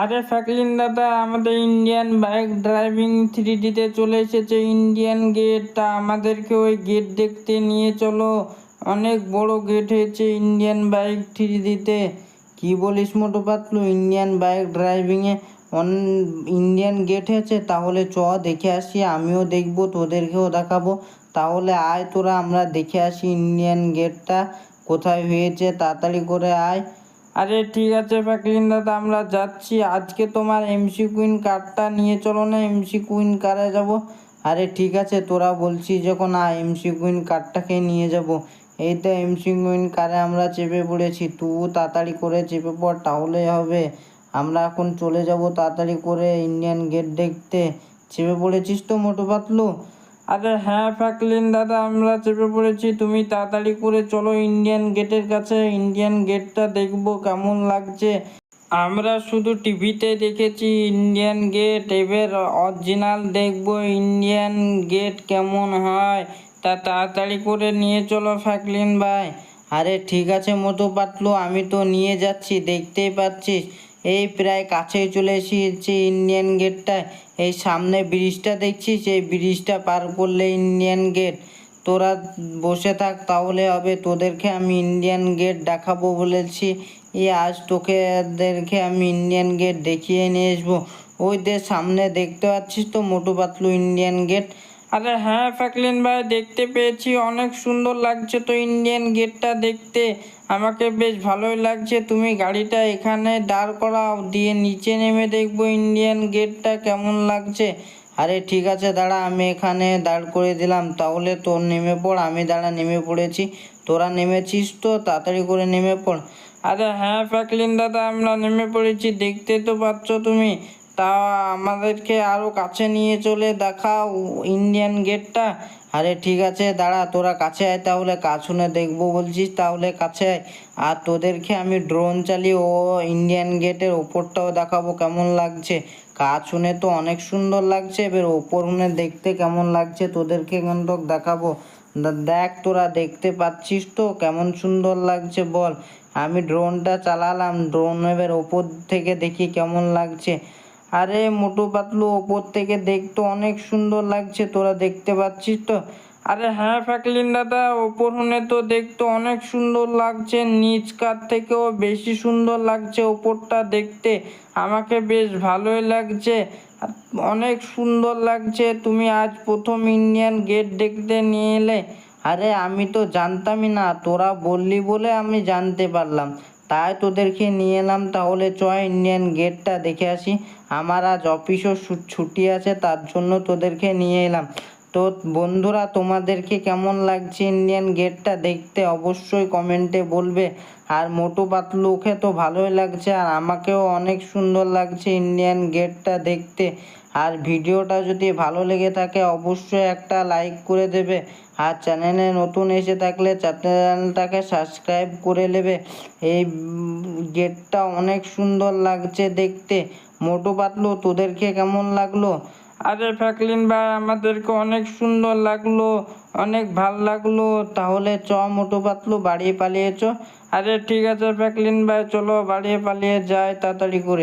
আরে ফ্র্যাঙ্কলিন দাদা, আমাদের ইন্ডিয়ান বাইক ড্রাইভিং 3D-তে চলে এসেছে ইন্ডিয়ান গেট। তা আমাদেরকে ওই গেট দেখতে নিয়ে চলো। অনেক বড় গেট হয়েছে ইন্ডিয়ান বাইক 3D-তে। কি বলিস মোটু পাতলু, ইন্ডিয়ান বাইক ড্রাইভিংয়ে ইন্ডিয়ান গেট হয়েছে? তাহলে চ দেখে আসি, আমিও দেখবো, তোদেরকেও দেখাবো। তাহলে আয় তোরা, আমরা দেখে আসি ইন্ডিয়ান গেটটা কোথায় হয়েছে, তাড়াতাড়ি করে আয়। আরে ঠিক আছে ফ্র্যাঙ্কলিন দাদা, আমরা যাচ্ছি। আজকে তোমার এমসি কুইন কারটা নিয়ে চলো না, এমসি কুইন কারে যাব। আরে ঠিক আছে, তোরা বলছিস যখন এমসি কুইন কারটাকে নিয়ে যাব। এই তো এমসি কুইন কারে আমরা চেপে পড়েছি, তুই তাড়াতাড়ি করে চেপে পড়, তাহলে হবে। আমরা এখন চলে যাব তাড়াতাড়ি করে ইন্ডিয়ান গেট দেখতে। চেপে পড়েছিস তো মোটু পাতলু? আরে হ্যাঁ ফ্র্যাঙ্কলিন দাদা, আমরা চেপে পড়েছি। তুমি তাড়াতাড়ি করে চলো ইন্ডিয়ান গেটের কাছে, ইন্ডিয়ান গেটটা দেখবো কেমন লাগছে। আমরা শুধু টিভিতে দেখেছি ইন্ডিয়ান গেট, এবার অরিজিনাল দেখবো ইন্ডিয়ান গেট কেমন হয়। তা তাড়াতাড়ি করে নিয়ে চলো ফ্র্যাঙ্কলিন ভাই। আরে ঠিক আছে মোটু পাতলু, আমি তো নিয়ে যাচ্ছি, দেখতেই পাচ্ছিস। এই প্রায় কাছেই চলে এসেছি ইন্ডিয়ান গেটটায়। এই সামনে ব্রিজটা দেখছিস, এই ব্রিজটা পার করলে ইন্ডিয়ান গেট। তোরা বসে থাক, তাহলে হবে। তোদেরকে আমি ইন্ডিয়ান গেট দেখাবো বলেছি, আজ তোদেরকে আমি ইন্ডিয়ান গেট দেখিয়ে নিয়ে আসবো। ওই সামনে দেখতে পাচ্ছিস তো মোটু পাতলু ইন্ডিয়ান গেট? আরে হ্যাঁ ফ্র্যাঙ্কলিন ভাই, দেখতে পেয়েছি। অনেক সুন্দর লাগছে তো ইন্ডিয়ান গেটটা দেখতে। আমাকে বেশ ভালোই লাগছে। তুমি গাড়িটা এখানে দাঁড় করাও, দিয়ে নিচে নেমে দেখবো ইন্ডিয়ান গেটটা কেমন লাগছে। আরে ঠিক আছে, দাঁড়া, আমি এখানে দাঁড় করে দিলাম। তাহলে তোর নেমে পড়, আমি দাঁড়া নেমে পড়েছি। তোরা নেমেছিস তো, তাড়াতাড়ি করে নেমে পড়। আরে হ্যাঁ ফ্র্যাঙ্কলিন দাদা, আমরা নেমে পড়েছি, দেখতে তো পাচ্ছ তুমি। তা আমাদেরকে আরও কাছে নিয়ে চলে দেখাও ইন্ডিয়ান গেটটা। আরে ঠিক আছে, দাঁড়া, তোরা কাছে আয়, তাহলে কাছুনে দেখবো বলছিস, তাহলে কাছে আয়। আর তোদেরকে আমি ড্রোন চালিয়ে ইন্ডিয়ান গেটের ওপরটাও দেখাবো কেমন লাগছে। কাছুনে তো অনেক সুন্দর লাগছে, এবার ওপর হুনে দেখতে কেমন লাগছে তোদেরকে কিন্তু দেখাবো। দেখ, তোরা দেখতে পাচ্ছিস তো কেমন সুন্দর লাগছে, বল। আমি ড্রোনটা চালালাম, ড্রোন এবার ওপর থেকে দেখি কেমন লাগছে। আরে মোটু পাতলু, ওপর থেকে দেখতে অনেক সুন্দর লাগছে, তোরা দেখতে পাচ্ছিস তো? আরে হ্যাঁ ফ্র্যাঙ্কলিন দাদা, ওপর হুনে তো দেখতে অনেক সুন্দর লাগছে, নিচকার থেকেও বেশি সুন্দর লাগছে ওপরটা দেখতে। আমাকে বেশ ভালোই লাগছে, অনেক সুন্দর লাগছে। তুমি আজ প্রথম ইন্ডিয়ান গেট দেখতে নিয়ে এলে। আরে আমি তো জানতামই না, তোরা বললি বলে আমি জানতে পারলাম, তাই তোদেরকে নিয়ে এলাম। তাহলে ইন্ডিয়ান গেটটা দেখে আসি। আমার আজ অফিসও ছুটি আছে, তার জন্য তোদেরকে নিয়ে এলাম। তো বন্ধুরা, তোমাদেরকে কেমন লাগছে ইন্ডিয়ান গেটটা দেখতে অবশ্যই কমেন্টে বলবে। আর মোটু পাতলুকে তো ভালোই লাগছে, আর আমাকেও অনেক সুন্দর লাগছে ইন্ডিয়ান গেটটা দেখতে। আর ভিডিওটা যদি ভালো লেগে থাকে অবশ্যই একটা লাইক করে দেবে। আর চ্যানেলে নতুন এসে থাকলে চ্যানেলটাকে সাবস্ক্রাইব করে নেবে। এই গেটটা অনেক সুন্দর লাগছে দেখতে। মোটু পাতলু, তোদেরকে কেমন লাগলো? আরে ফ্র্যাঙ্কলিন ভাই, আমাদেরকে অনেক সুন্দর লাগলো, অনেক ভাল লাগলো। তাহলে মোটু পাতলু, বাড়িয়ে পালিয়ে চ। আরে ঠিক আছে ফ্র্যাঙ্কলিন ভাই, চলো বাড়িয়ে পালিয়ে যাই তাড়াতাড়ি করে।